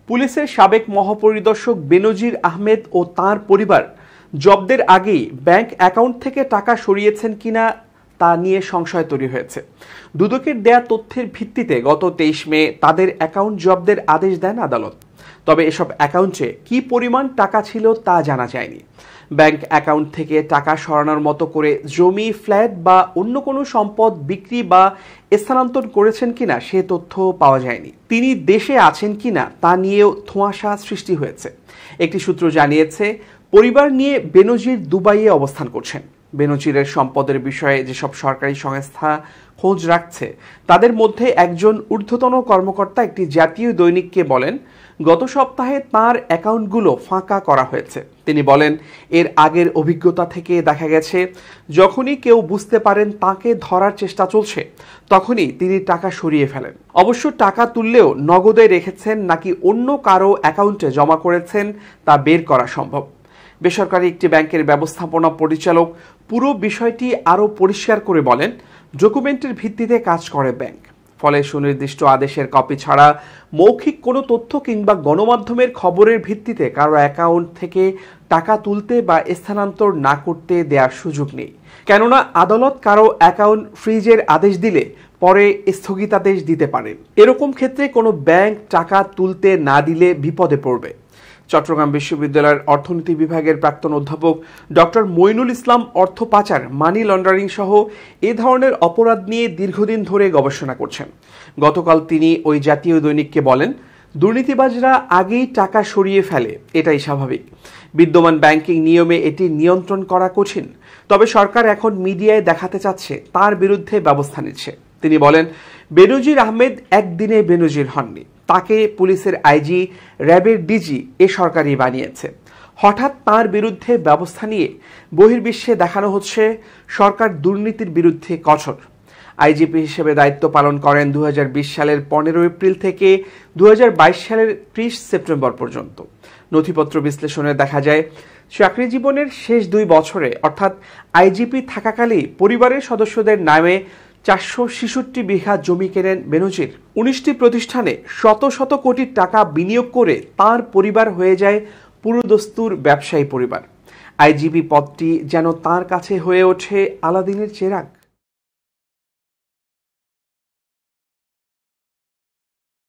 পুলিশের সাবেক মহাপরিদর্শক বেনজির আহমেদ ও তাঁর পরিবার জব্দের আগেই ব্যাংক অ্যাকাউন্ট থেকে টাকা সরিয়েছেন কিনা তা নিয়ে সংশয় তৈরি হয়েছে। দুদকের দেয়া তথ্যের ভিত্তিতে গত 23 মে তাদের অ্যাকাউন্ট জব্দের আদেশ দেন আদালত। তবে এসব অ্যাকাউন্টে কি পরিমাণ টাকা ছিল তা জানা যায়নি। ব্যাংক অ্যাকাউন্ট থেকে টাকা সরানোর মতো করে জমি, ফ্ল্যাট বা অন্য কোনো সম্পদ বিক্রি বা স্থানান্তর করেছেন কিনা সে তথ্য পাওয়া যায়নি। তিনি দেশে আছেন কিনা তা নিয়েও ধোঁয়াশা সৃষ্টি হয়েছে। একটি সূত্র জানিয়েছে, পরিবার নিয়ে বেনজির দুবাইয়ে অবস্থান করছেন। বেনজিরের সম্পদের বিষয়ে যেসব সরকারি সংস্থা খোঁজ রাখছে তাদের মধ্যে একজন ঊর্ধ্বতন কর্মকর্তা একটি জাতীয় দৈনিককে বলেন, গত সপ্তাহে তাঁর অ্যাকাউন্টগুলো ফাঁকা করা হয়েছে। তিনি বলেন, এর আগের অভিজ্ঞতা থেকে দেখা গেছে যখনই কেউ বুঝতে পারেন তাকে ধরার চেষ্টা চলছে তখনই তিনি টাকা সরিয়ে ফেলেন। অবশ্য টাকা তুললেও নগদে রেখেছেন নাকি অন্য কারো অ্যাকাউন্টে জমা করেছেন তা বের করা সম্ভব। বেসরকারি একটি ব্যাংকের ব্যবস্থাপনা পরিচালক পুরো বিষয়টি আরও পরিষ্কার করে বলেন, ডকুমেন্টের ভিত্তিতে কাজ করে ব্যাংক। ফলে সুনির্দিষ্ট আদেশের কপি ছাড়া মৌখিক কোনো তথ্য কিংবা গণমাধ্যমের খবরের ভিত্তিতে কারো অ্যাকাউন্ট থেকে টাকা তুলতে বা স্থানান্তর না করতে দেওয়ার সুযোগ নেই। কেননা আদালত কারো অ্যাকাউন্ট ফ্রিজের আদেশ দিলে পরে স্থগিতাদেশ দিতে পারে। এরকম ক্ষেত্রে কোনো ব্যাংক টাকা তুলতে না দিলে বিপদে পড়বে। চট্টগ্রাম বিশ্ববিদ্যালয়ের অর্থনীতি বিভাগের প্রাক্তন অধ্যাপক ডক্টর মইনুল ইসলাম অর্থ পাচার, মানি লন্ডারিং সহ এ ধরনের অপরাধ নিয়ে দীর্ঘদিন ধরে গবেষণা করছেন। গতকাল তিনি ওই জাতীয় দৈনিককে বলেন, দুর্নীতিবাজরা আগেই টাকা সরিয়ে ফেলে, এটাই স্বাভাবিক। বিদ্যমান ব্যাংকিং নিয়মে এটি নিয়ন্ত্রণ করা কঠিন। তবে সরকার এখন মিডিয়ায় দেখাতে চাচ্ছে তার বিরুদ্ধে ব্যবস্থা নিচ্ছে। তিনি বলেন, বেনজির আহমেদ একদিনে বেনজির হননি। তাকে পুলিশের আইজি, র্যাবের ডিজি এ সরকারই বানিয়েছে। হঠাৎ তার বিরুদ্ধে ব্যবস্থা নিয়ে বহির্বিশ্বে দেখানো হচ্ছে সরকার দুর্নীতির বিরুদ্ধে কঠোর। আইজিপি হিসেবে দায়িত্ব পালন করেন 2020 সালের 15 এপ্রিল থেকে 2022 সালের 30 সেপ্টেম্বর পর্যন্ত। নথিপত্র বিশ্লেষণে দেখা যায়, চাকরি জীবনের শেষ 2 বছরে অর্থাৎ আইজিপি থাকাকালেই পরিবারের সদস্যদের নামে 466 বিঘা জমি কেনেন বেনজির। 19টি প্রতিষ্ঠানে শত শত কোটি টাকা বিনিয়োগ করে তার পরিবার হয়ে যায় পুরোদস্তুর ব্যবসায়ী পরিবার। আইজিপি পদটি যেন তার কাছে হয়ে ওঠে আলাদিনের চেরাগ।